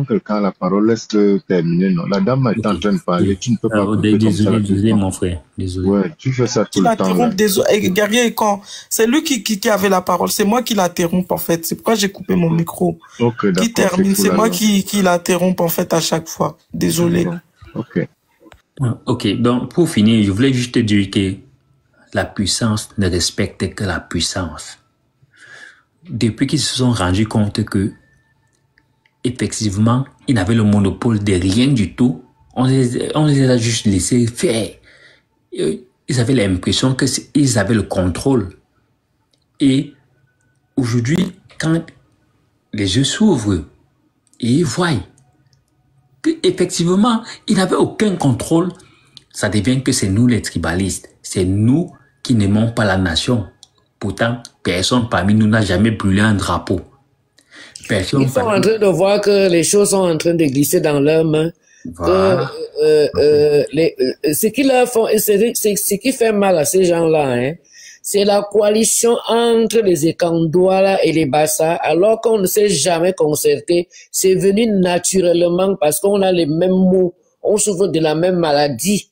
quand quelqu'un a la parole, laisse-le terminer. Non, la dame est en train de parler, tu ne peux pas couper comme ça. Désolé, mon frère. Désolé. Ouais, tu fais ça tout le temps. Désolé, guerrier, quand c'est lui qui avait la parole, c'est moi qui l'interromps en fait. C'est pourquoi j'ai coupé mon micro. Ok, qui termine, c'est moi qui l'interromps en fait à chaque fois. Désolé. Ok. Ok, donc pour finir, je voulais juste te dire que la puissance ne respecte que la puissance. Depuis qu'ils se sont rendus compte que, effectivement, ils n'avaient le monopole de rien du tout, on les a juste laissés faire. Ils avaient l'impression qu'ils avaient le contrôle. Et aujourd'hui, quand les yeux s'ouvrent et ils voient qu'effectivement, ils n'avaient aucun contrôle, ça devient que c'est nous les tribalistes. C'est nous qui n'aimons pas la nation. Pourtant, personne parmi nous n'a jamais brûlé un drapeau. Ils sont en train de voir que les choses sont en train de glisser dans leurs mains. Voilà. Ce qu'ils leur font, ce qui fait mal à ces gens-là, hein, c'est la coalition entre les Ekandouala et les Bassa, alors qu'on ne s'est jamais concerté. C'est venu naturellement parce qu'on a les mêmes mots, on souffre de la même maladie.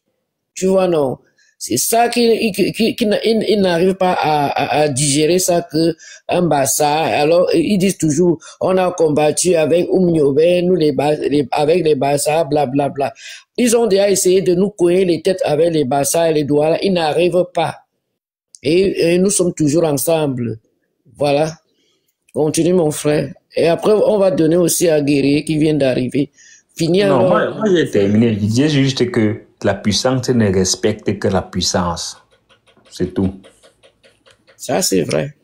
Tu vois, non? C'est ça qu'ils n'arrivent pas à digérer ça que un Bassa. Alors, ils disent toujours, on a combattu avec Oumniobe, nous avec les Bassa, blablabla. Bla, bla. Ils ont déjà essayé de nous couiller les têtes avec les Bassa et les Douala. Ils n'arrivent pas. Et nous sommes toujours ensemble. Voilà. Continue, mon frère. Et après, on va donner aussi à Guerrier qui vient d'arriver. Non, moi j'ai terminé. Je disais juste que la puissance ne respecte que la puissance. C'est tout. Ça, c'est vrai.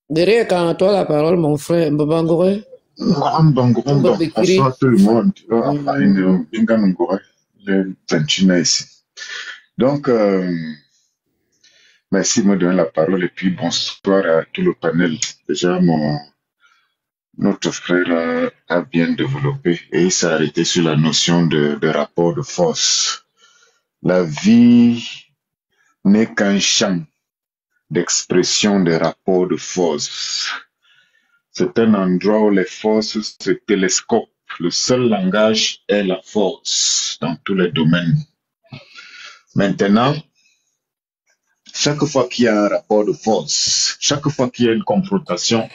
Derrière, quand toi la parole, mon frère, Mbangore. Bonsoir tout le monde. Donc, merci de me donner la parole et puis bonsoir à tout le panel. Déjà, notre frère a bien développé et il s'est arrêté sur la notion de rapport de force. La vie n'est qu'un champ d'expression des rapports de force. C'est un endroit où les forces se télescopent. Le seul langage est la force dans tous les domaines. Maintenant, chaque fois qu'il y a un rapport de force, chaque fois qu'il y a une confrontation,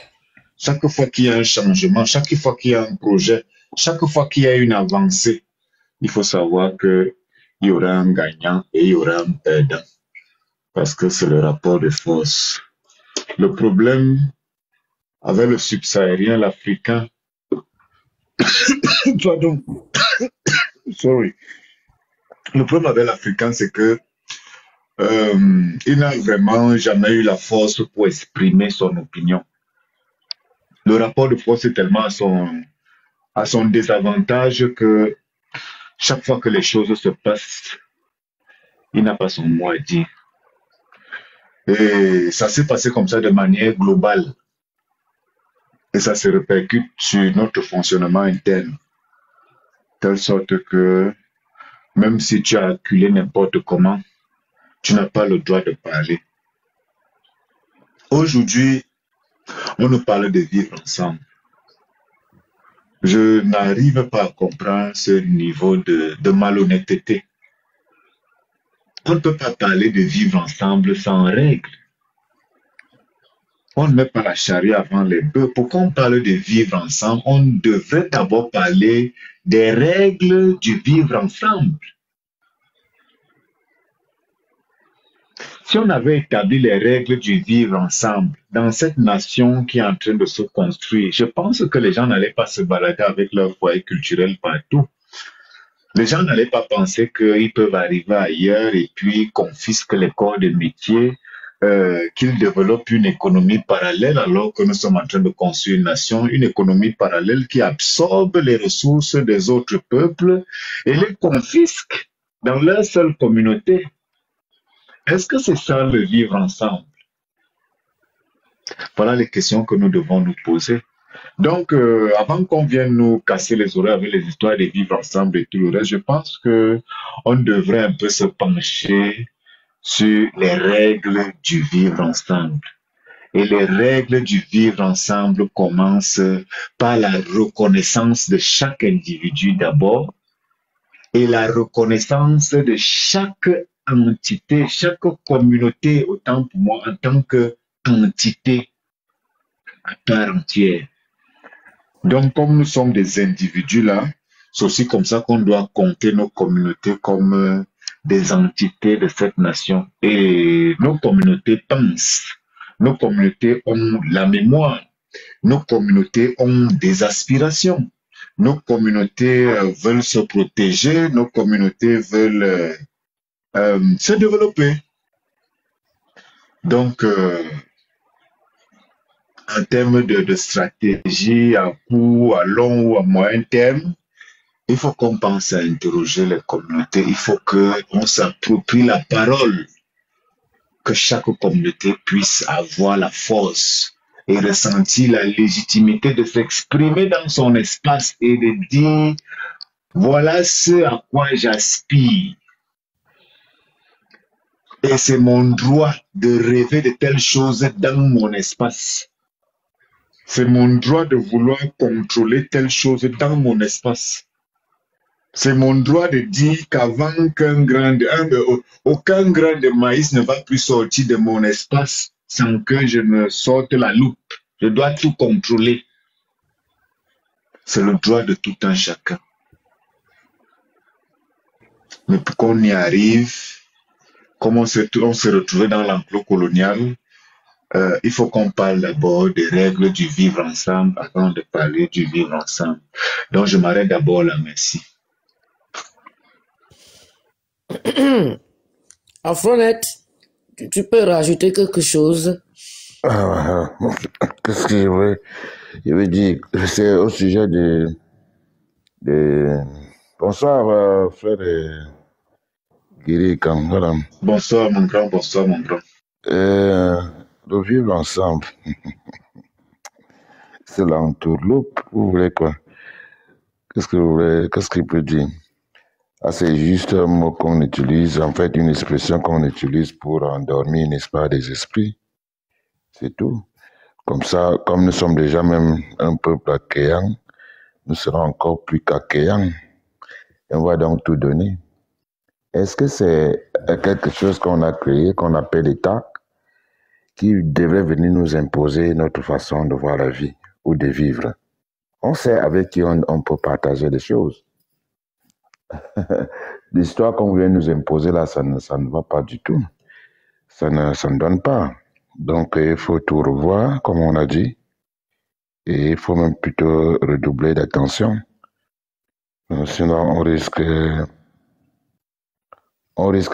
chaque fois qu'il y a un changement, chaque fois qu'il y a un projet, chaque fois qu'il y a une avancée, il faut savoir qu'il y aura un gagnant et il y aura un perdant. Parce que c'est le rapport de force. Le problème avec le subsahárien, l'Africain, pardon, sorry. Le problème avec l'Africain, c'est que il n'a vraiment jamais eu la force pour exprimer son opinion. Le rapport de force est tellement à son désavantage que chaque fois que les choses se passent, il n'a pas son mot à dire. Et ça s'est passé comme ça de manière globale. Et ça se répercute sur notre fonctionnement interne. Telle sorte que même si tu as acculé n'importe comment, tu n'as pas le droit de parler. Aujourd'hui, on nous parle de vivre ensemble. Je n'arrive pas à comprendre ce niveau de malhonnêteté. On ne peut pas parler de vivre ensemble sans règles. On ne met pas la charia avant les bœufs. Pourquoi on parle de vivre ensemble? On devrait d'abord parler des règles du vivre ensemble. Si on avait établi les règles du vivre ensemble dans cette nation qui est en train de se construire, je pense que les gens n'allaient pas se balader avec leur foyer culturel partout. Les gens n'allaient pas penser qu'ils peuvent arriver ailleurs et puis confisquer les corps de métier, qu'ils développent une économie parallèle alors que nous sommes en train de construire une nation, une économie parallèle qui absorbe les ressources des autres peuples et les confisque dans leur seule communauté. Est-ce que c'est ça le vivre ensemble? Voilà les questions que nous devons nous poser. Donc, avant qu'on vienne nous casser les oreilles avec les histoires de vivre ensemble et tout le reste, je pense qu'on devrait un peu se pencher sur les règles du vivre ensemble. Et les règles du vivre ensemble commencent par la reconnaissance de chaque individu d'abord et la reconnaissance de chaque entité, chaque communauté, autant pour moi, en tant qu'entité à part entière. Donc, comme nous sommes des individus là, c'est aussi comme ça qu'on doit compter nos communautés comme des entités de cette nation. Et nos communautés pensent, nos communautés ont la mémoire, nos communautés ont des aspirations, nos communautés veulent se protéger, nos communautés veulent se développer. Donc, en termes de stratégie à court, à long ou à moyen terme, il faut qu'on pense à interroger les communautés. Il faut qu'on s'approprie la parole, que chaque communauté puisse avoir la force et ressentir la légitimité de s'exprimer dans son espace et de dire voilà ce à quoi j'aspire. Et c'est mon droit de rêver de telles choses dans mon espace. C'est mon droit de vouloir contrôler telle chose dans mon espace. C'est mon droit de dire qu'avant aucun grain de maïs ne va plus sortir de mon espace sans que je ne sorte la loupe. Je dois tout contrôler. C'est le droit de tout un chacun. Mais pour qu'on y arrive, comme on s'est retrouvé dans l'enclos colonial, il faut qu'on parle d'abord des règles du vivre ensemble avant de parler du vivre ensemble. Donc, je m'arrête d'abord là. Merci. Afronette, tu peux rajouter quelque chose? Qu'est-ce que je veux dire? C'est au sujet de... Bonsoir, frère Guiri Kam, voilà. Bonsoir, mon grand, bonsoir, mon grand. De vivre ensemble. C'est l'entourloupe, vous voulez quoi? Qu'est-ce que vous voulez? Qu'est-ce qu'il peut dire? Ah, c'est juste un mot qu'on utilise, en fait, une expression qu'on utilise pour endormir, n'est-ce pas, des esprits. C'est tout. Comme ça, comme nous sommes déjà même un peuple accueillant, nous serons encore plus qu'accueillants. Et on va donc tout donner. Est-ce que c'est quelque chose qu'on a créé, qu'on appelle l'État, qui devrait venir nous imposer notre façon de voir la vie ou de vivre? On sait avec qui on peut partager des choses. L'histoire qu'on vient nous imposer là, ça ne va pas du tout. Ça ne donne pas. Donc, il faut tout revoir, comme on a dit. Et il faut même plutôt redoubler d'attention. Sinon, on risque de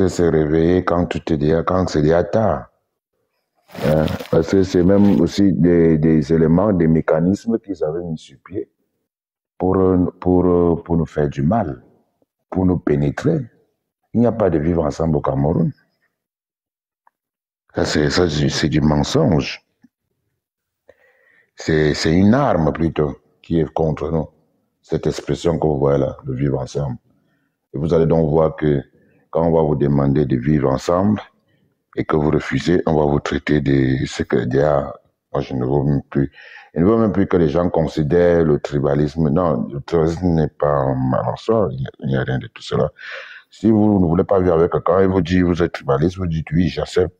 se réveiller quand c'est déjà tard. Parce que c'est même aussi des éléments, des mécanismes qu'ils avaient mis sur pied pour nous faire du mal, pour nous pénétrer. Il n'y a pas de vivre ensemble au Cameroun. Ça, c'est du mensonge. C'est une arme plutôt qui est contre nous. Cette expression que vous voyez là, de vivre ensemble. Et vous allez donc voir que quand on va vous demander de vivre ensemble et que vous refusez, on va vous traiter de ce que déjà, moi je ne veux même plus. Je ne veux même plus que les gens considèrent le tribalisme. Non, le tribalisme n'est pas mal en soi, il n'y a rien de tout cela. Si vous ne voulez pas vivre avec quelqu'un et vous dites vous êtes tribaliste, vous dites oui, j'accepte.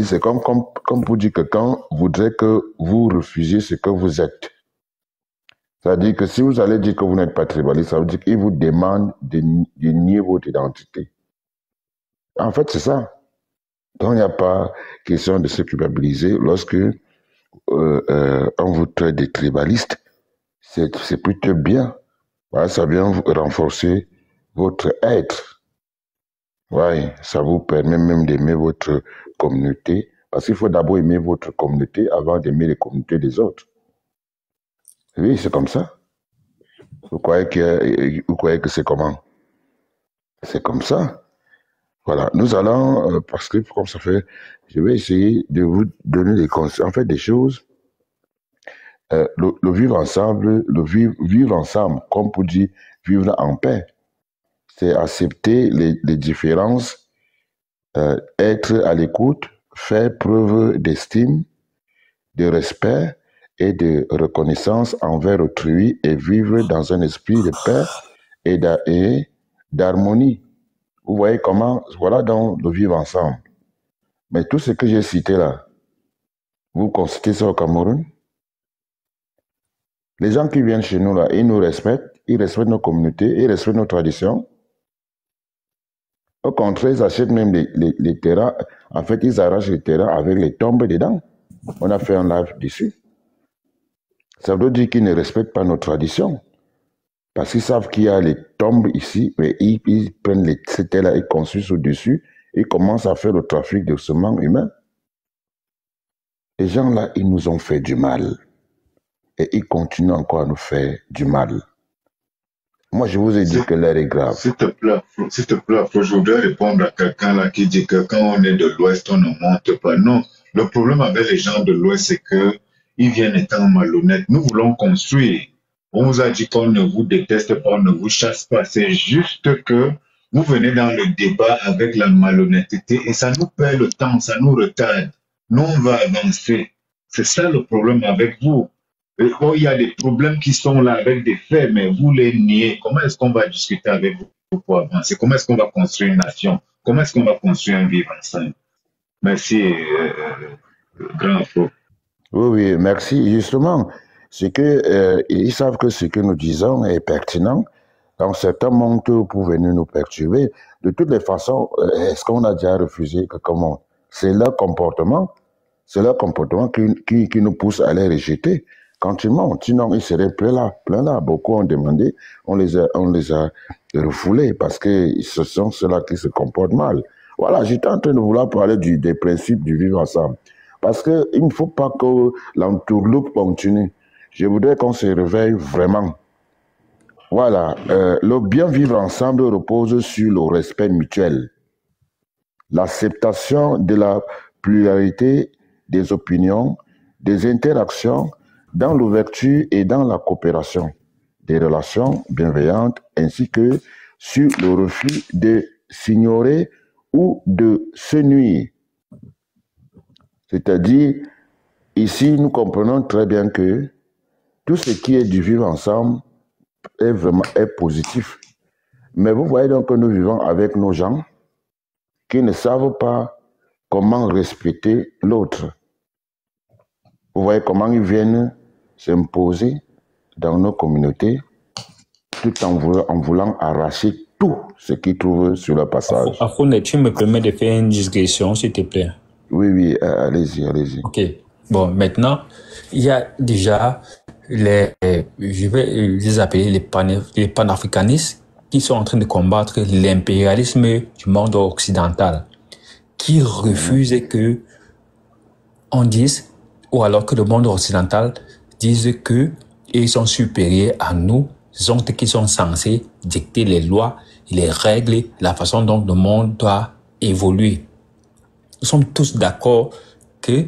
C'est comme pour dire que quelqu'un voudrait que vous refusiez ce que vous êtes. C'est-à-dire que si vous allez dire que vous n'êtes pas tribaliste, ça veut dire qu'il vous demande de nier votre identité. En fait, c'est ça. Donc, il n'y a pas question de se culpabiliser lorsque on vous traite de tribaliste. C'est plutôt bien. Voilà, ça vient renforcer votre être. Oui, ça vous permet même d'aimer votre communauté. Parce qu'il faut d'abord aimer votre communauté avant d'aimer les communautés des autres. Oui, c'est comme ça. Vous croyez que c'est comment? C'est comme ça. Voilà. Nous allons, parce que comme ça fait, je vais essayer de vous donner des choses. Le vivre ensemble, vivre ensemble, comme pour dire vivre en paix. C'est accepter les différences, être à l'écoute, faire preuve d'estime, de respect et de reconnaissance envers autrui et vivre dans un esprit de paix et d'harmonie. Vous voyez comment, voilà donc de vivre ensemble. Mais tout ce que j'ai cité là, vous constatez ça au Cameroun? Les gens qui viennent chez nous là, ils nous respectent, ils respectent nos communautés, ils respectent nos traditions. Au contraire, ils achètent même les terrains. En fait, ils arrachent les terrains avec les tombes dedans. On a fait un live dessus. Ça veut dire qu'ils ne respectent pas nos traditions. Parce qu'ils savent qu'il y a les tombes ici, mais ils prennent ces terres-là, ils construisent au-dessus, et commencent à faire le trafic de semences humains. Les gens-là, ils nous ont fait du mal. Et ils continuent encore à nous faire du mal. Moi, je vous ai dit que l'air est grave. S'il te plaît, je voudrais répondre à quelqu'un là qui dit que quand on est de l'Ouest, on ne monte pas. Non, le problème avec les gens de l'Ouest, c'est qu'ils viennent étant malhonnêtes. Nous voulons construire. On vous a dit qu'on ne vous déteste pas, on ne vous chasse pas. C'est juste que vous venez dans le débat avec la malhonnêteté et ça nous perd le temps, ça nous retarde. Nous, on va avancer. C'est ça le problème avec vous. Oh, il y a des problèmes qui sont là avec des faits, mais vous les niez. Comment est-ce qu'on va discuter avec vous pour avancer? Comment est-ce qu'on va construire une nation? Comment est-ce qu'on va construire un vivre ensemble? Merci, grand frère. Oui, merci. Justement, c'est que ils savent que ce que nous disons est pertinent. Quand certains montent pour venir nous perturber, de toutes les façons, est-ce qu'on a déjà refusé que comment? C'est leur comportement qui nous pousse à les rejeter. Quand ils montent, sinon ils seraient plein là. Beaucoup ont demandé, on les a refoulés parce que ce sont ceux-là qui se comportent mal. Voilà, j'étais en train de vouloir parler des principes du vivre ensemble. Parce qu'il ne faut pas que l'entourloupe continue. Je voudrais qu'on se réveille vraiment. Voilà, le bien vivre ensemble repose sur le respect mutuel, l'acceptation de la pluralité des opinions, des interactions, dans l'ouverture et dans la coopération, des relations bienveillantes, ainsi que sur le refus de s'ignorer ou de se nuire. C'est-à-dire, ici, nous comprenons très bien que tout ce qui est du vivre ensemble est positif. Mais vous voyez donc que nous vivons avec nos gens qui ne savent pas comment respecter l'autre. Vous voyez comment ils viennent s'imposer dans nos communautés tout en voulant arracher tout ce qu'ils trouvent sur le passage. Afone, tu me permets de faire une digression, s'il te plaît? Oui, allez-y. Ok. Bon, maintenant, il y a déjà je vais les appeler les panafricanistes qui sont en train de combattre l'impérialisme du monde occidental, qui refusent que on dise, ou alors que le monde occidental dise que ils sont supérieurs à nous, qui sont censés dicter les lois, les règles, la façon dont le monde doit évoluer. Nous sommes tous d'accord que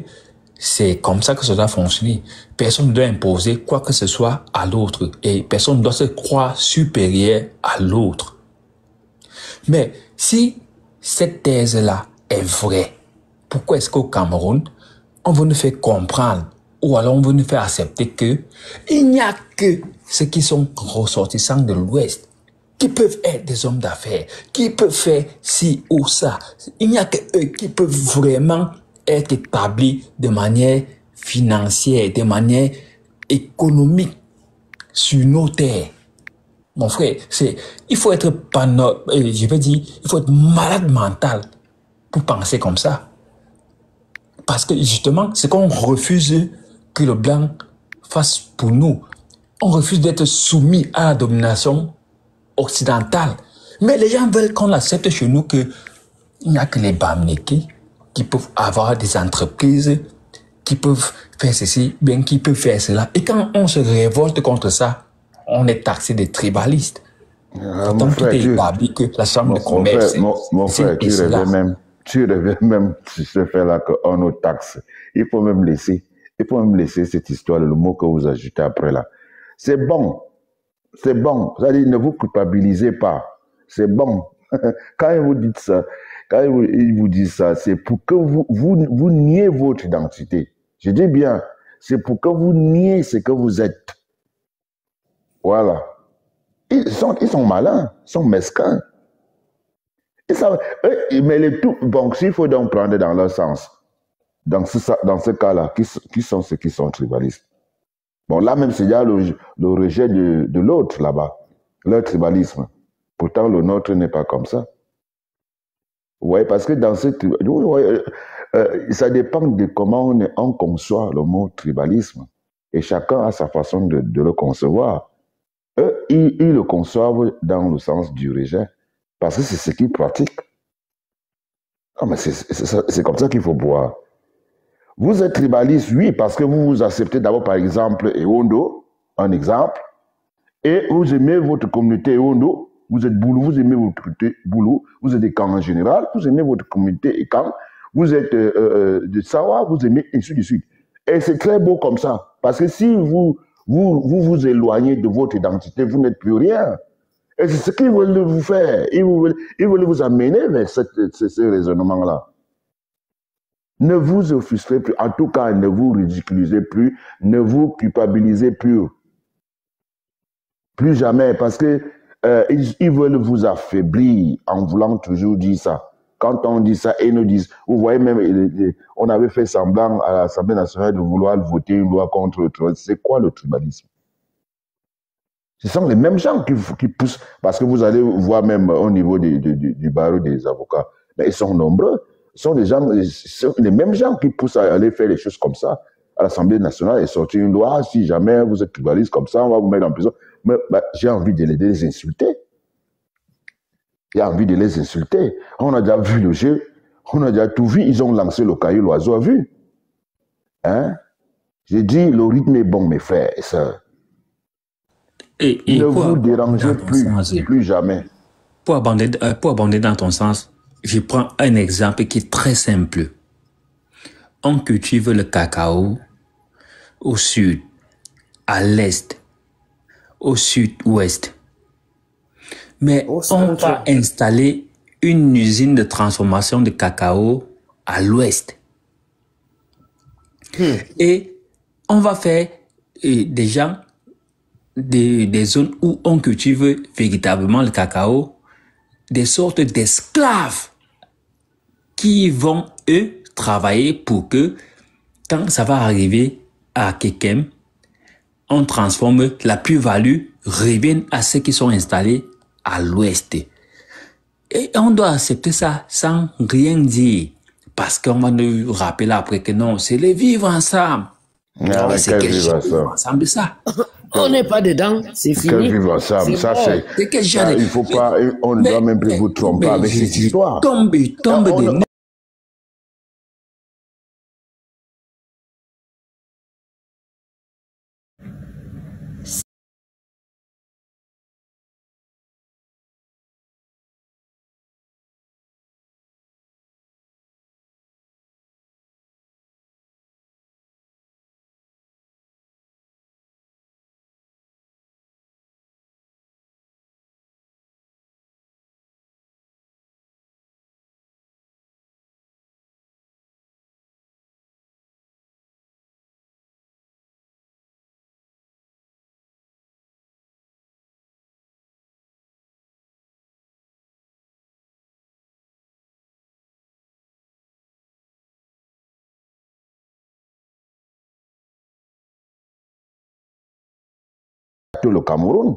c'est comme ça que ça doit fonctionner. Personne ne doit imposer quoi que ce soit à l'autre et personne ne doit se croire supérieur à l'autre. Mais si cette thèse-là est vraie, pourquoi est-ce qu'au Cameroun, on veut nous faire comprendre ou alors on veut nous faire accepter que il n'y a que ceux qui sont ressortissants de l'Ouest qui peuvent être des hommes d'affaires, qui peuvent faire ci ou ça. Il n'y a que eux qui peuvent vraiment être établis de manière financière, de manière économique sur nos terres. Mon frère, il faut être il faut être malade mental pour penser comme ça. Parce que justement, c'est qu'on refuse que le blanc fasse pour nous. On refuse d'être soumis à la domination occidentale. Mais les gens veulent qu'on accepte chez nous qu'il n'y a que les Bamileke qui peuvent avoir des entreprises, qui peuvent faire ceci, bien qui peuvent faire cela. Et quand on se révolte contre ça, on est taxé de tribalistes. Donc tout est établi que la chambre de commerce... Mon frère, tu reviens même sur ce fait-là qu'on nous taxe. Il faut même laisser cette histoire, le mot que vous ajoutez après là. C'est bon. C'est-à-dire, ne vous culpabilisez pas. C'est bon. Quand vous dites ça, quand ils vous disent ça, c'est pour que vous niez votre identité. Je dis bien, c'est pour que vous niez ce que vous êtes. Voilà. Ils sont malins, ils sont mesquins. Mais le tout, donc s'il faut donc prendre dans leur sens, dans ce cas-là, qui sont ceux qui sont tribalistes? Bon, là même, c'est déjà le rejet de l'autre là-bas, leur tribalisme. Pourtant, le nôtre n'est pas comme ça. Vous voyez, parce que dans ça dépend de comment on conçoit le mot tribalisme. Et chacun a sa façon de le concevoir. Eux, ils le conçoivent dans le sens du rejet. Parce que c'est ce qu'ils pratiquent. Non, mais c'est comme ça qu'il faut voir. Vous êtes tribaliste, oui, parce que vous acceptez d'abord, par exemple, Ewondo, un exemple, et vous aimez votre communauté Ewondo, vous êtes Boulou, vous aimez votre communauté Boulou, vous êtes des Kang en général, vous aimez votre communauté Ekang, vous êtes de Sawa, vous aimez ainsi de suite. Et c'est très beau comme ça, parce que si vous éloignez de votre identité, vous n'êtes plus rien. Et c'est ce qu'ils veulent vous faire. Ils veulent vous amener vers ce raisonnement-là. Ne vous offusquez plus, en tout cas, ne vous ridiculisez plus, ne vous culpabilisez plus. Plus jamais, parce que ils veulent vous affaiblir en voulant toujours dire ça. Quand on dit ça, ils nous disent, vous voyez même, on avait fait semblant à l'Assemblée nationale de vouloir voter une loi contre le tribalisme. C'est quoi le tribalisme? Ce sont les mêmes gens qui poussent, parce que vous allez voir même au niveau du barreau des avocats, mais ils sont nombreux. Ce sont les mêmes gens qui poussent à aller faire les choses comme ça à l'Assemblée nationale et sortir une loi. Si jamais vous êtes tribaliste comme ça, on va vous mettre en prison. Mais j'ai envie de les insulter. J'ai envie de les insulter. On a déjà vu le jeu, on a déjà tout vu. Ils ont lancé le caillou, l'oiseau a vu. Hein? J'ai dit, le rythme est bon, mes frères et sœurs. Ne vous dérangez plus jamais. Pour abonder dans ton sens, je prends un exemple qui est très simple. On cultive le cacao au sud, à l'est, au sud-ouest. Mais on va installer une usine de transformation de cacao à l'ouest. Et on va faire déjà des zones où on cultive véritablement le cacao, des sortes d'esclaves qui vont, eux, travailler pour que, quand ça va arriver à Kekem, on transforme la plus-value, revienne à ceux qui sont installés à l'ouest. Et on doit accepter ça sans rien dire, parce qu'on va nous rappeler après que non, c'est les vivre ensemble. C'est quel vivre ensemble ça. On n'est pas dedans, c'est fini. Quel vivre ensemble, ça c'est. Il faut pas, on ne doit même plus vous tromper avec cette histoire. Tombe des le Cameroun.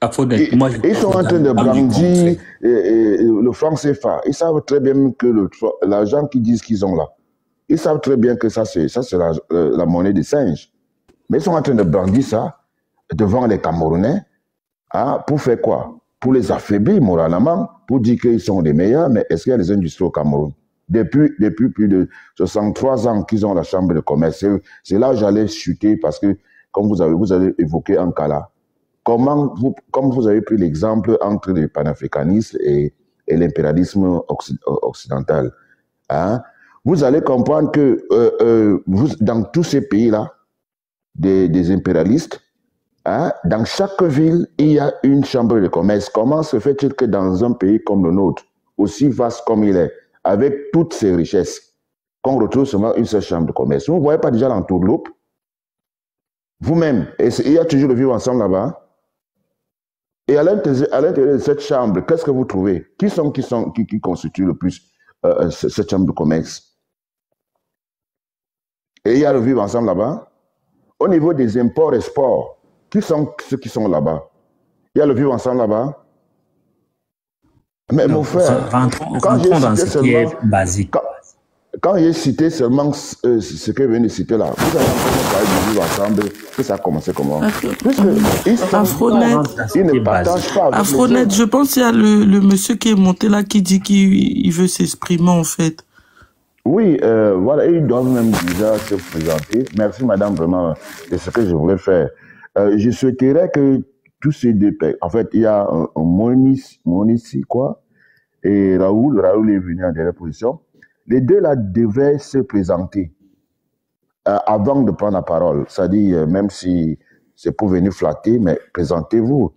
Ils sont en train de brandir le franc CFA. Ils savent très bien que l'argent qu'ils disent qu'ils ont là, ils savent très bien que ça c'est la monnaie des singes. Mais ils sont en train de brandir ça devant les Camerounais. Hein, pour faire quoi? Pour les affaiblir moralement, pour dire qu'ils sont les meilleurs. Mais est-ce qu'il y a des industries au Cameroun? Depuis plus de 63 ans qu'ils ont la chambre de commerce. C'est là où j'allais chuter parce que, comme vous avez évoqué un cas là, comme vous avez pris l'exemple entre le panafricanisme et l'impérialisme occidental, hein, vous allez comprendre que dans tous ces pays-là, des impérialistes, hein, dans chaque ville, il y a une chambre de commerce. Comment se fait-il que dans un pays comme le nôtre, aussi vaste comme il est, avec toutes ses richesses, qu'on retrouve seulement une seule chambre de commerce. Vous ne voyez pas déjà l'entourloupe? Vous-même, il y a toujours le vivre ensemble là-bas. Et à l'intérieur de cette chambre, qu'est-ce que vous trouvez? Qui constituent le plus cette chambre de commerce? Et il y a le vivre ensemble là-bas. Au niveau des imports-exports, qui sont ceux qui sont là-bas? Il y a le vivre ensemble là-bas. Mais mon frère, rentrons dans ce qui est basique. Quand j'ai cité seulement ce que je viens de citer là, vous avez encore parlé de vivre ensemble, que ça a commencé comment? Afronet, ils ne partagent pas. Afronet, je pense qu'il y a le monsieur qui est monté là qui dit qu'il veut s'exprimer en fait. Oui, voilà, ils doivent même déjà se présenter. Merci madame, vraiment, c'est ce que je voulais faire. Je souhaiterais que tous ces deux pays, en fait, il y a un Monissi, quoi, et Raoul est venu en dernière position. Les deux là devaient se présenter avant de prendre la parole. C'est-à-dire, même si c'est pour venir flatter, mais présentez-vous.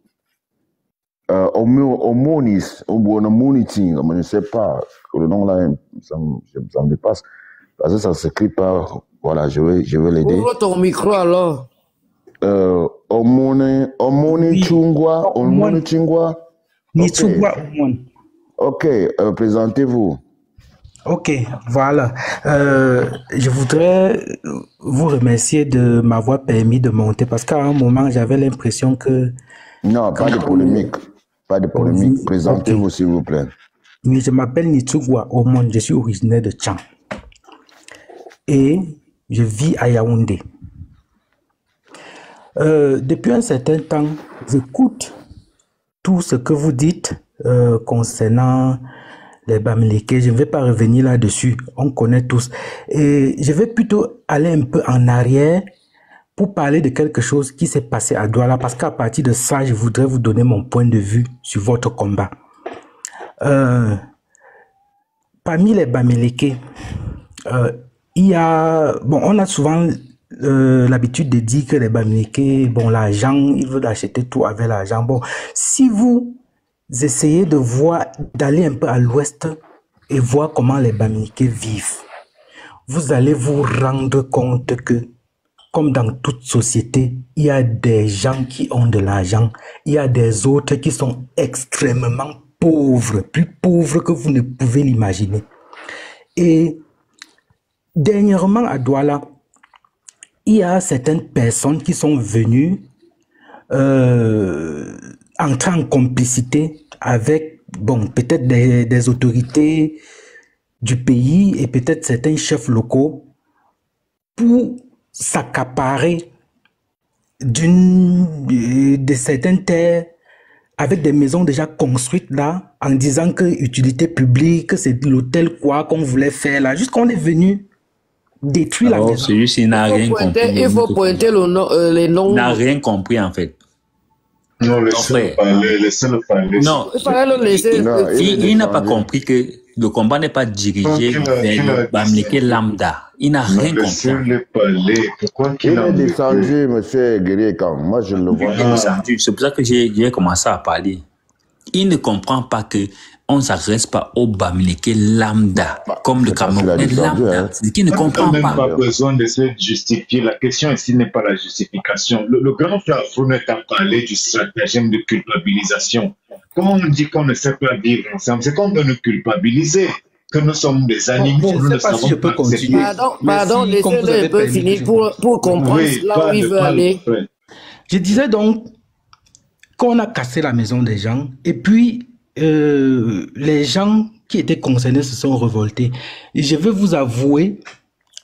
Omonis, je ne sais pas, le nom là, ça me dépasse. Parce que ça ne s'écrit pas. Voilà, je vais l'aider. Ouvre ton micro alors. Omoni Chungwa. Nitsugwa Omon. Ok, présentez-vous. Ok, voilà. Je voudrais vous remercier de m'avoir permis de monter parce qu'à un moment, j'avais l'impression que... Non, pas de polémique. Pas de polémique. Présentez-vous, s'il vous plaît. Oui, je m'appelle Nitsugwa Omon. Je suis originaire de Tchang. Et je vis à Yaoundé. Depuis un certain temps, j'écoute tout ce que vous dites concernant les Bamileke. Je ne vais pas revenir là-dessus, on connaît tous. Et je vais plutôt aller un peu en arrière pour parler de quelque chose qui s'est passé à Douala, parce qu'à partir de ça, je voudrais vous donner mon point de vue sur votre combat. Parmi les Bamileke, il y a... Bon, on a souvent l'habitude de dire que les Bamileke, bon, l'argent, ils veulent acheter tout avec l'argent. Bon, si vous essayez de voir, d'aller un peu à l'ouest et voir comment les Bamileke vivent, vous allez vous rendre compte que, comme dans toute société, il y a des gens qui ont de l'argent, il y a des autres qui sont extrêmement pauvres, plus pauvres que vous ne pouvez l'imaginer. Et dernièrement à Douala, il y a certaines personnes qui sont venues entrer en complicité avec, bon, peut-être des autorités du pays et peut-être certains chefs locaux pour s'accaparer de certaines terres avec des maisons déjà construites là, en disant que utilité publique, que c'est l'hôtel quoi qu'on voulait faire là, juste qu'on est venu détruire la maison. Celui-ci n'a rien compris. Il faut pointer les noms. Il n'a rien compris en fait. Non, laissez-le parler. Non, il n'a pas compris que le combat n'est pas dirigé vers le Bamileke lambda. Il n'a rien compris. Laissez-le parler. Pourquoi il est descendu, monsieur Guerrier, quand moi je le vois. C'est pour ça que j'ai commencé à parler. Il ne comprend pas que on ne s'adresse pas au Bamileke lambda, comme le Camerounais lambda. C'est qu'il ne comprend pas. On n'a même pas besoin de se justifier. La question ici n'est pas la justification. Le grand frère Afronet a parlé du stratagème de culpabilisation. Comment on dit qu'on ne sait pas vivre ensemble? C'est qu'on veut nous culpabiliser, que nous sommes des animaux. Je ne sais pas si je peux continuer. Pardon, laissez-le un peu finir pour comprendre là où il veut aller. Je disais donc qu'on a cassé la maison des gens et puis les gens qui étaient concernés se sont révoltés. Et je vais vous avouer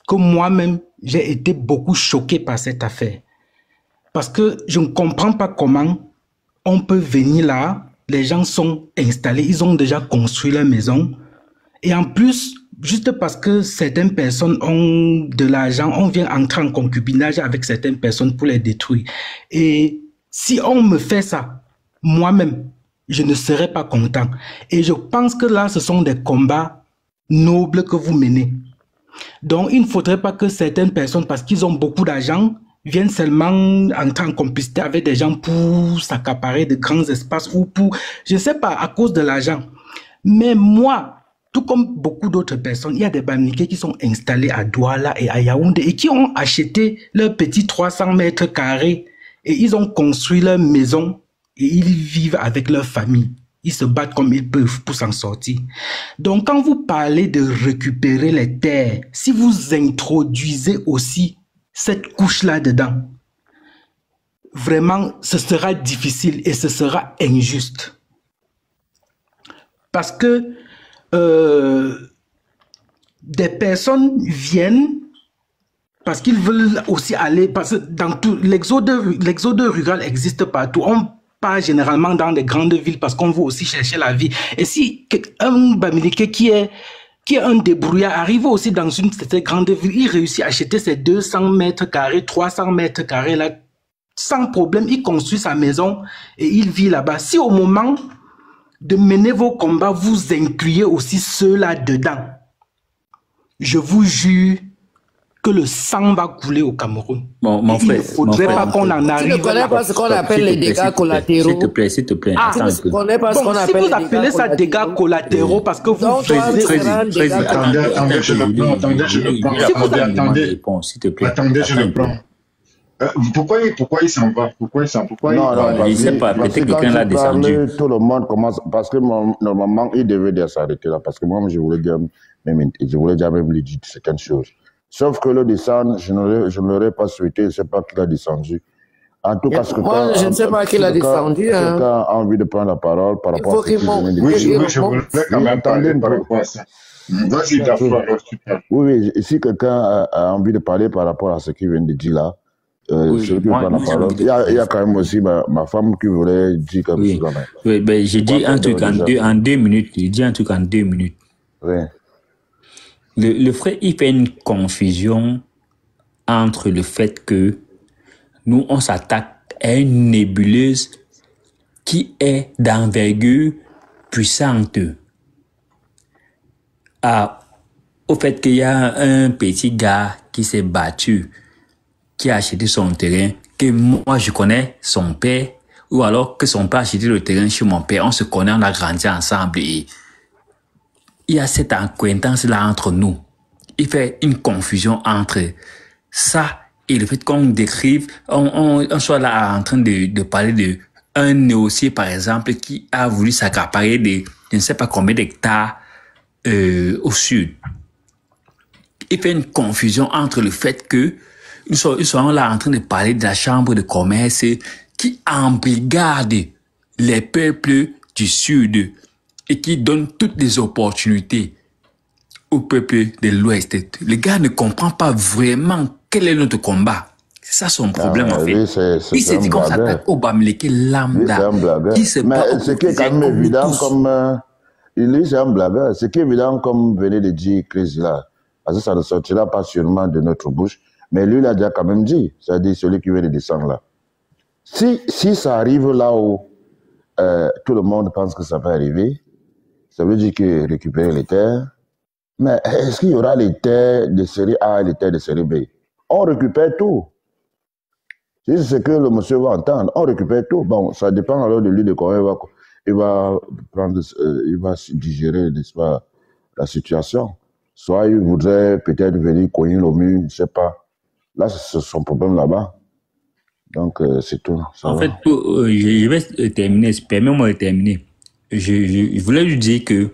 que moi-même, j'ai été beaucoup choqué par cette affaire. Parce que je ne comprends pas comment on peut venir là, les gens sont installés, ils ont déjà construit leur maison. Et en plus, juste parce que certaines personnes ont de l'argent, on vient entrer en concubinage avec certaines personnes pour les détruire. Et si on me fait ça, moi-même, je ne serais pas content. Et je pense que là, ce sont des combats nobles que vous menez. Donc, il ne faudrait pas que certaines personnes, parce qu'ils ont beaucoup d'argent, viennent seulement entrer en complicité avec des gens pour s'accaparer de grands espaces ou pour, je ne sais pas, à cause de l'argent. Mais moi, tout comme beaucoup d'autres personnes, il y a des Bamileke qui sont installés à Douala et à Yaoundé et qui ont acheté leur petit 300 mètres carrés et ils ont construit leur maison et ils vivent avec leur famille. Ils se battent comme ils peuvent pour s'en sortir. Donc, quand vous parlez de récupérer les terres, si vous introduisez aussi cette couche-là dedans, vraiment, ce sera difficile et ce sera injuste. Parce que des personnes viennent parce qu'ils veulent aussi aller, parce que dans tout, l'exode rural existe partout. On part généralement dans les grandes villes parce qu'on veut aussi chercher la vie. Et si un Bamileke qui est un débrouillard arrive aussi dans une de ces grandes villes, il réussit à acheter ses 200 mètres carrés, 300 mètres carrés là, sans problème, il construit sa maison et il vit là-bas. Si au moment de mener vos combats, vous incluez aussi ceux-là dedans, je vous jure que le sang va couler au Cameroun. Mon frère, il ne faudrait pas qu'on en arrive. Tu ne connais pas ce qu'on appelle les dégâts collatéraux. S'il te plaît. Tu ne connais pas ce qu'on appelle si vous appelez ça dégâts collatéraux parce que vous Attendez, je le prends. S'il te plaît. Attendez, je le prends. Pourquoi il s'en va? Non, je ne sais pas, peut-être que quelqu'un l'a descendu. Tout le monde commence, parce que normalement, il devait déjà s'arrêter là, parce que moi, je voulais déjà même lui dire certaines choses. Sauf que le descendre, je ne l'aurais pas souhaité, je ne sais pas qui l'a descendu. En tout cas, moi, je ne sais pas qui l'a descendu. Quelqu'un a envie de prendre la parole par rapport à ce que je voulais quand même parler par rapport à ça. Vas-y, d'accord. Oui, si quelqu'un a envie de parler par rapport à ce qu'il vient de dire là, celui qui prend la parole. Il y a quand même aussi ma femme qui voulait dire quelque chose. Oui, ben, j'ai dit un truc en 2 minutes. J'ai dit un truc en 2 minutes. Oui. Le frère, il fait une confusion entre le fait que nous, on s'attaque à une nébuleuse qui est d'envergure puissante. Au fait qu'il y a un petit gars qui s'est battu, qui a acheté son terrain, que moi je connais son père, ou alors que son père a acheté le terrain chez mon père, on se connaît, on a grandi ensemble et il y a cette acquaintance-là entre nous. Il fait une confusion entre ça et le fait qu'on décrive, on soit là en train de parler de un négocier, par exemple, qui a voulu s'accaparer de je ne sais pas combien d'hectares au sud. Il fait une confusion entre le fait que ils sont là en train de parler de la chambre de commerce qui embrigade les peuples du sud et qui donne toutes les opportunités au peuple de l'ouest. Le gars ne comprend pas vraiment quel est notre combat. C'est ça son problème en fait. Il s'est dit qu'on s'attaque au Bamileke lambda. Mais ce qui est quand même évident comme... lui, c'est un blagueur. Ce qui est évident comme venait de dire Chris là. Parce que ça ne sortira pas sûrement de notre bouche. Mais lui, il a déjà quand même dit. C'est-à-dire celui qui vient de descendre là. Si ça arrive là où tout le monde pense que ça va arriver, ça veut dire que récupérer les terres. Mais est-ce qu'il y aura les terres de série A et les terres de série B? On récupère tout. C'est ce que le monsieur va entendre. On récupère tout. Bon, ça dépend alors de lui de comment il va digérer, n'est-ce pas, la situation. Soit il voudrait peut-être venir cogner le mur, je ne sais pas. Là, c'est son problème là-bas. Donc, c'est tout. En fait, je vais terminer. Permets-moi de terminer. Je voulais lui dire que,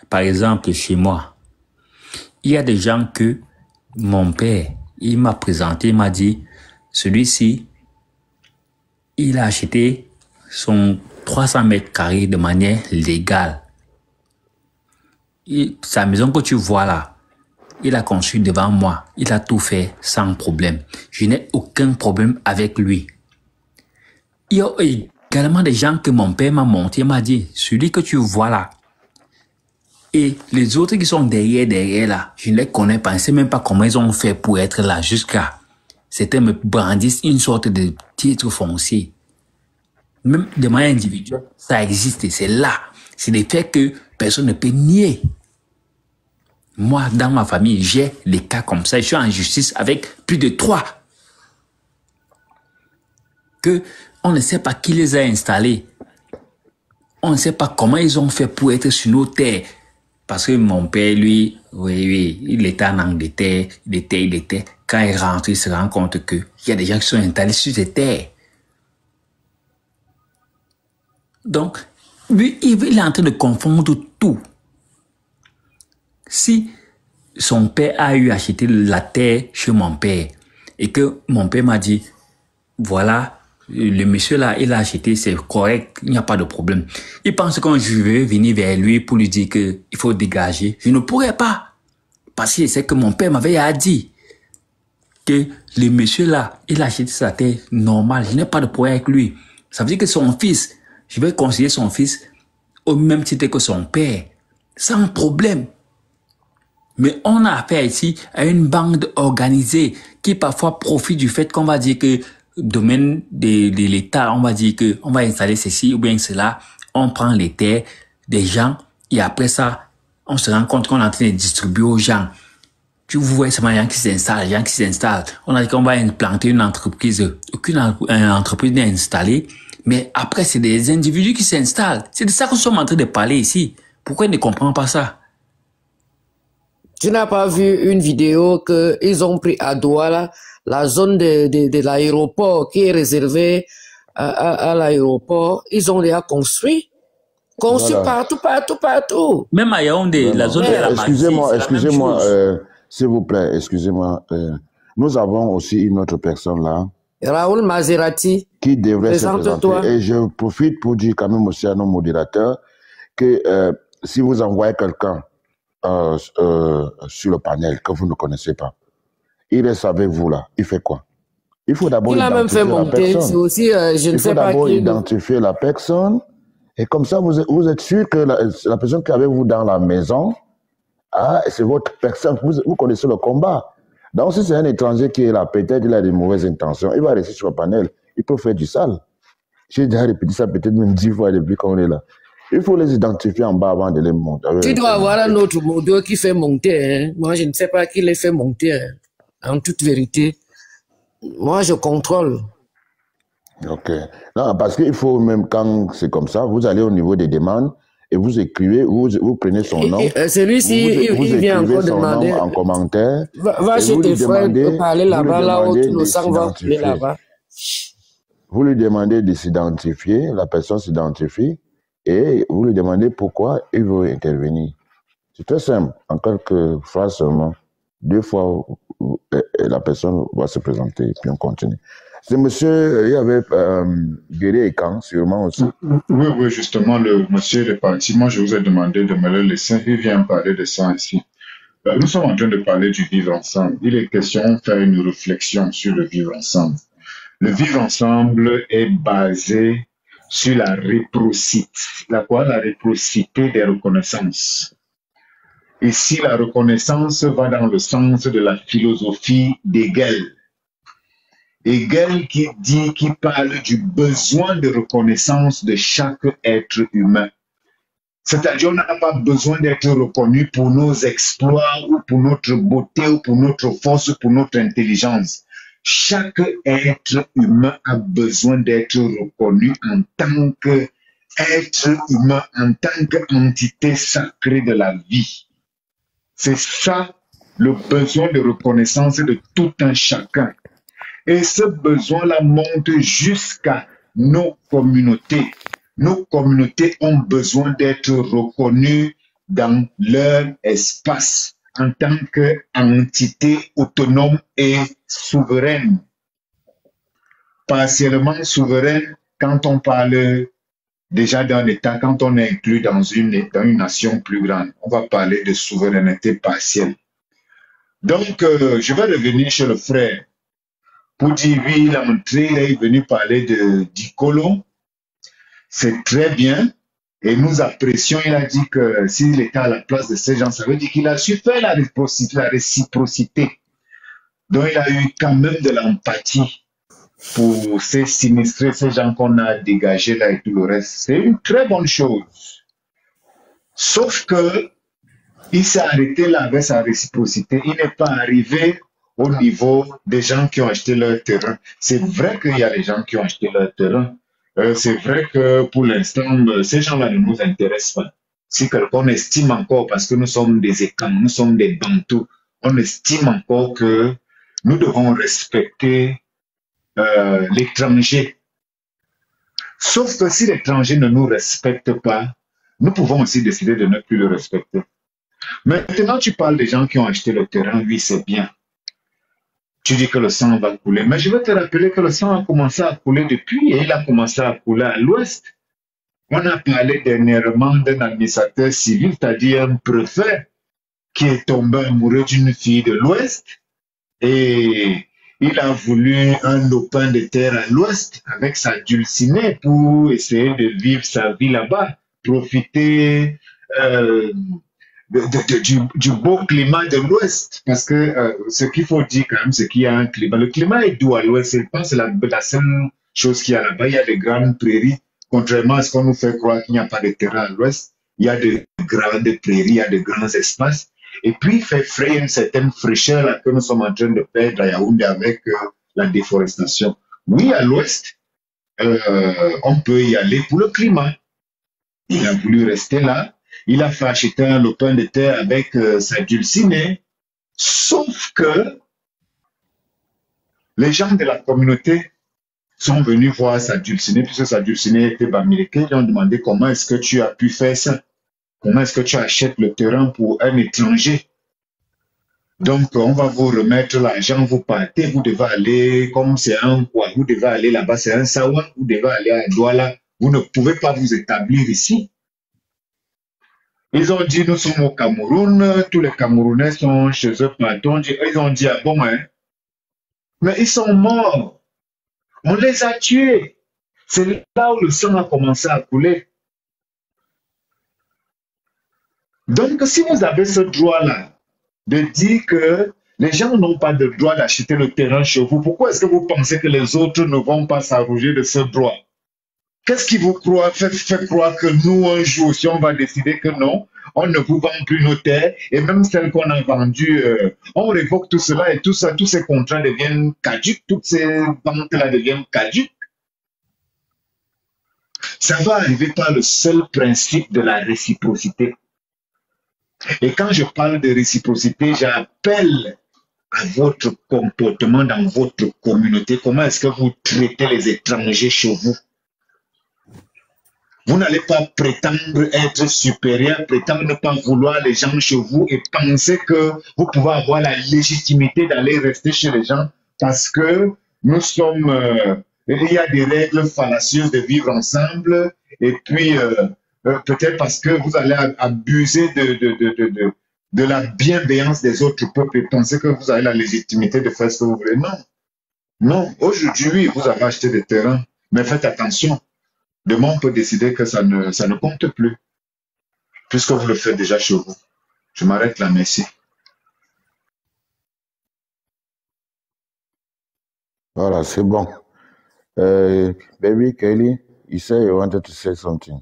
par exemple, chez moi, il y a des gens que mon père, il m'a présenté, il m'a dit, celui-ci, il a acheté son 300 mètres carrés de manière légale. Sa maison que tu vois là, il a construit devant moi. Il a tout fait sans problème. Je n'ai aucun problème avec lui. Il y a également des gens que mon père m'a monté, il m'a dit, celui que tu vois là, et les autres qui sont derrière là, je ne les connais pas. Je ne sais même pas comment ils ont fait pour être là jusqu'à... C'était me brandissent une sorte de titre foncier. Même de manière individuelle, ça existe. C'est là. C'est des faits que personne ne peut nier. Moi, dans ma famille, j'ai des cas comme ça. Je suis en justice avec plus de 3. Que on ne sait pas qui les a installés. on ne sait pas comment ils ont fait pour être sur nos terres. Parce que mon père, lui, oui, il était en Angleterre, il était. Quand il rentre, il se rend compte qu'il y a des gens qui sont installés sur ces terres. Donc, lui, il est en train de confondre tout. Si son père a eu acheté la terre chez mon père et que mon père m'a dit, voilà, le monsieur là, il a acheté, c'est correct, il n'y a pas de problème. Il pense que je vais venir vers lui pour lui dire qu'il faut dégager. Je ne pourrais pas. Parce que c'est que mon père m'avait dit que le monsieur là, il a acheté sa terre normale. Je n'ai pas de problème avec lui. Ça veut dire que son fils, je vais considérer son fils au même titre que son père. Sans problème. Mais on a affaire ici à une bande organisée qui parfois profite du fait qu'on va dire que domaine de l'État, on va dire que on va installer ceci ou bien cela, on prend les terres des gens et après ça, on se rend compte qu'on est en train de distribuer aux gens. Tu vois, c'est les gens qui s'installent. On a dit qu'on va implanter une entreprise. Aucune entreprise n'est installée. Mais après, c'est des individus qui s'installent. C'est de ça que nous sommes en train de parler ici. Pourquoi ils ne comprennent pas ça? Tu n'as pas vu une vidéo qu'ils ont pris à Douala, la zone de l'aéroport qui est réservée à l'aéroport. Ils ont déjà construit. Construit voilà. Partout. Même à Yaoundé, la zone de la Excusez-moi, s'il vous plaît, excusez-moi. Nous avons aussi une autre personne là. Raoul Maserati. Qui devrait se présenter. Et je profite pour dire quand même aussi à nos modérateurs que si vous envoyez quelqu'un sur le panel que vous ne connaissez pas, il reste avec vous là, il fait quoi? Il faut d'abord identifier la personne. Aussi, je ne sais pas d'abord identifier la personne et comme ça vous êtes sûr que la personne qui est avec vous dans la maison, c'est votre personne, vous connaissez le combat. Donc si c'est un étranger qui est là, peut-être il a des mauvaises intentions, il va rester sur le panel, il peut faire du sale. J'ai déjà répété ça peut-être même 10 fois depuis qu'on est là. Il faut les identifier en bas avant de les monter. Tu dois avoir un autre modèle qui fait monter. Hein. Moi, je ne sais pas qui les fait monter. Hein. En toute vérité, moi, je contrôle. Ok. Non, parce qu'il faut même, quand c'est comme ça, vous allez au niveau des demandes et vous écrivez, vous prenez son nom. Celui-ci, il vient encore demander. En commentaire. Va chez tes frères, parler là-bas, là-haut, tout le sang va couler là-bas. Vous lui demandez de s'identifier, la personne s'identifie. Et vous lui demandez pourquoi il veut intervenir. C'est très simple. En quelques phrases seulement, 2 fois, la personne va se présenter et puis on continue. C'est monsieur, il y avait Guéry et Kang, sûrement aussi. Oui, justement, le monsieur est parti. Moi, je vous ai demandé de me le laisser. Il vient parler de ça ici. Nous sommes en train de parler du vivre ensemble. Il est question de faire une réflexion sur le vivre ensemble. Le vivre ensemble est basé sur la réciprocité. La réciprocité des reconnaissances. Et si la reconnaissance va dans le sens de la philosophie d'Hegel. Hegel qui parle du besoin de reconnaissance de chaque être humain. C'est-à-dire on n'a pas besoin d'être reconnu pour nos exploits ou pour notre beauté ou pour notre force ou pour notre intelligence. Chaque être humain a besoin d'être reconnu en tant qu'être humain, en tant qu'entité sacrée de la vie. C'est ça le besoin de reconnaissance de tout un chacun. Et ce besoin-là monte jusqu'à nos communautés. Nos communautés ont besoin d'être reconnues dans leur espace en tant qu'entité autonome et souveraine. Partiellement souveraine quand on parle déjà d'un État, quand on est inclus dans une nation plus grande. On va parler de souveraineté partielle. Donc, je vais revenir chez le frère pour dire, oui, il a montré, il est venu parler d'Ikolo. C'est très bien. Et nous apprécions, il a dit que s'il était à la place de ces gens, ça veut dire qu'il a su faire la réciprocité. Donc il a eu quand même de l'empathie pour ces sinistrés, ces gens qu'on a dégagés là et tout le reste. C'est une très bonne chose. Sauf que il s'est arrêté là avec sa réciprocité. Il n'est pas arrivé au niveau des gens qui ont acheté leur terrain. C'est vrai qu'il y a des gens qui ont acheté leur terrain. c'est vrai que pour l'instant, ces gens-là ne nous intéressent pas. Si quelqu'un estime encore, parce que nous sommes des Ekans, nous sommes des Bantous, on estime encore que nous devons respecter l'étranger. Sauf que si l'étranger ne nous respecte pas, nous pouvons aussi décider de ne plus le respecter. Maintenant, tu parles des gens qui ont acheté le terrain, oui, c'est bien. Tu dis que le sang va couler. Mais je veux te rappeler que le sang a commencé à couler depuis et il a commencé à couler à l'ouest. On a parlé dernièrement d'un administrateur civil, c'est-à-dire un préfet qui est tombé amoureux d'une fille de l'ouest et il a voulu un lopin de terre à l'ouest avec sa dulcinée pour essayer de vivre sa vie là-bas, profiter du beau climat de l'Ouest. Parce que ce qu'il faut dire quand même, c'est qu'il y a un climat. Le climat est doux à l'Ouest. Je pense que c'est la seule chose qu'il y a là-bas. Il y a de grandes prairies. Contrairement à ce qu'on nous fait croire qu'il n'y a pas de terrain à l'Ouest, il y a de grandes prairies, il y a de grands espaces. Et puis, il fait frais une certaine fraîcheur là, que nous sommes en train de perdre à Yaoundé avec la déforestation. Oui, à l'Ouest, on peut y aller pour le climat. Il a voulu rester là. Il a fait acheter un lopin de terre avec sa dulcinée. Sauf que les gens de la communauté sont venus voir sa dulcinée, puisque sa dulcinée était bamileke. Ils ont demandé comment est-ce que tu as pu faire ça? Comment est-ce que tu achètes le terrain pour un étranger? Donc, on va vous remettre l'argent, vous partez, vous devez aller, comme c'est un quoi, vous devez aller là-bas, c'est un sawa, vous devez aller à Douala. Vous ne pouvez pas vous établir ici. Ils ont dit, nous sommes au Cameroun, tous les Camerounais sont chez eux partout. Ils ont dit, ah bon, hein? Mais ils sont morts. On les a tués. C'est là où le sang a commencé à couler. Donc, si vous avez ce droit-là, de dire que les gens n'ont pas de droit d'acheter le terrain chez vous, pourquoi est-ce que vous pensez que les autres ne vont pas s'arroger de ce droit? Qu'est-ce qui vous fait croire que nous, un jour, si on va décider que non, on ne vous vend plus nos terres, et même celles qu'on a vendues, on révoque tout cela, et tout ça, tous ces contrats deviennent caducs, toutes ces ventes-là deviennent caduques. Ça va arriver par le seul principe de la réciprocité. Et quand je parle de réciprocité, j'appelle à votre comportement dans votre communauté. Comment est-ce que vous traitez les étrangers chez vous? Vous n'allez pas prétendre être supérieur, prétendre ne pas vouloir les gens chez vous et penser que vous pouvez avoir la légitimité d'aller rester chez les gens parce que nous sommes... il y a des règles fallacieuses de vivre ensemble et puis peut-être parce que vous allez abuser de la bienveillance des autres peuples et penser que vous avez la légitimité de faire ce que vous voulez. Non. Non. Aujourd'hui, oui, vous avez acheté des terrains, mais faites attention. Demain, on peut décider que ça ne compte plus, puisque vous le faites déjà chez vous. Je m'arrête là, merci. Voilà, c'est bon. Baby Kelly, you say you wanted to say something.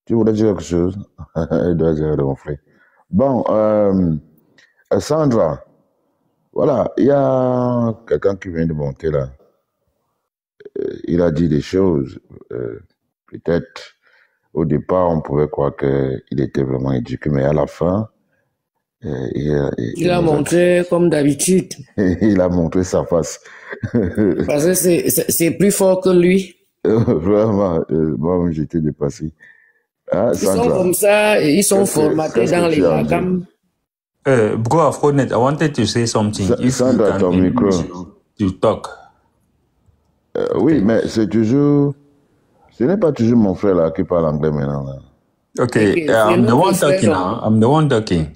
Tu voulais dire quelque chose? Elle doit dire mon frère. Bon, Sandra, voilà, il y a quelqu'un qui vient de monter là. Il a dit des choses. Peut-être au départ, on pouvait croire qu'il était vraiment éduqué, mais à la fin, il a montré comme d'habitude. Il a montré sa face. Parce que c'est plus fort que lui. Vraiment, moi, j'étais dépassé. Ah, ils sont comme ça, ils sont formatés dans les programmes. Bro Afronet, I wanted to say something. Sandra, ton micro. To talk. Oui, mais c'est toujours... Ce n'est pas toujours mon frère là qui parle anglais maintenant. Là. Okay, I'm the one talking now. I'm the one talking.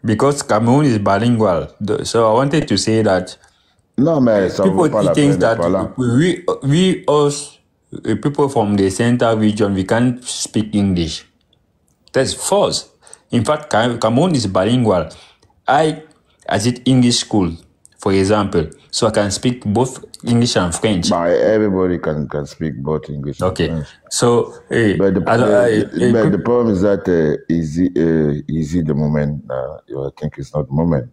Because Cameroon is bilingual. So I wanted to say that... Non, mais ça vaut pas la peine de parler. We us, people from the center region, we can't speak English. That's false. In fact, Cameroon is bilingual. I did English school, for example, so I can speak both English and French. But everybody can speak both English and French. So, but the problem is that easy the moment. I think it's not the moment.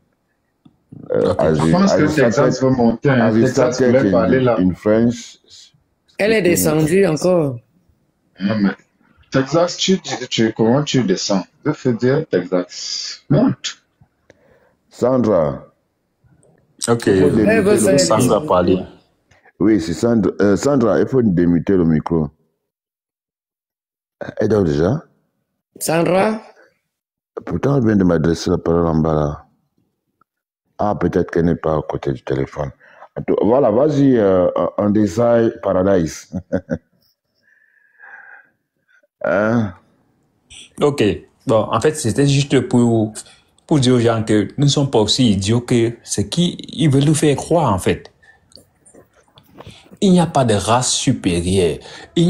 Je pense que Texas veut monter. Texas voulait parler là. In French, Elle est descendue encore. Non, mais Texas, comment tu descends? Je veux dire, Texas, monte. Sandra. Ok, Sandra va parler. Oui, c'est Sandra. Sandra, il faut démuter le micro. Elle dort déjà? Sandra? Pourtant, elle vient de m'adresser la parole en bas là. Ah, peut-être qu'elle n'est pas à côté du téléphone. Voilà, vas-y, on décide Paradise. Hein? Ok, bon, en fait, c'était juste pour dire aux gens que nous ne sommes pas aussi idiots que ce qu'ils veulent nous faire croire, en fait. Il n'y a pas de race supérieure.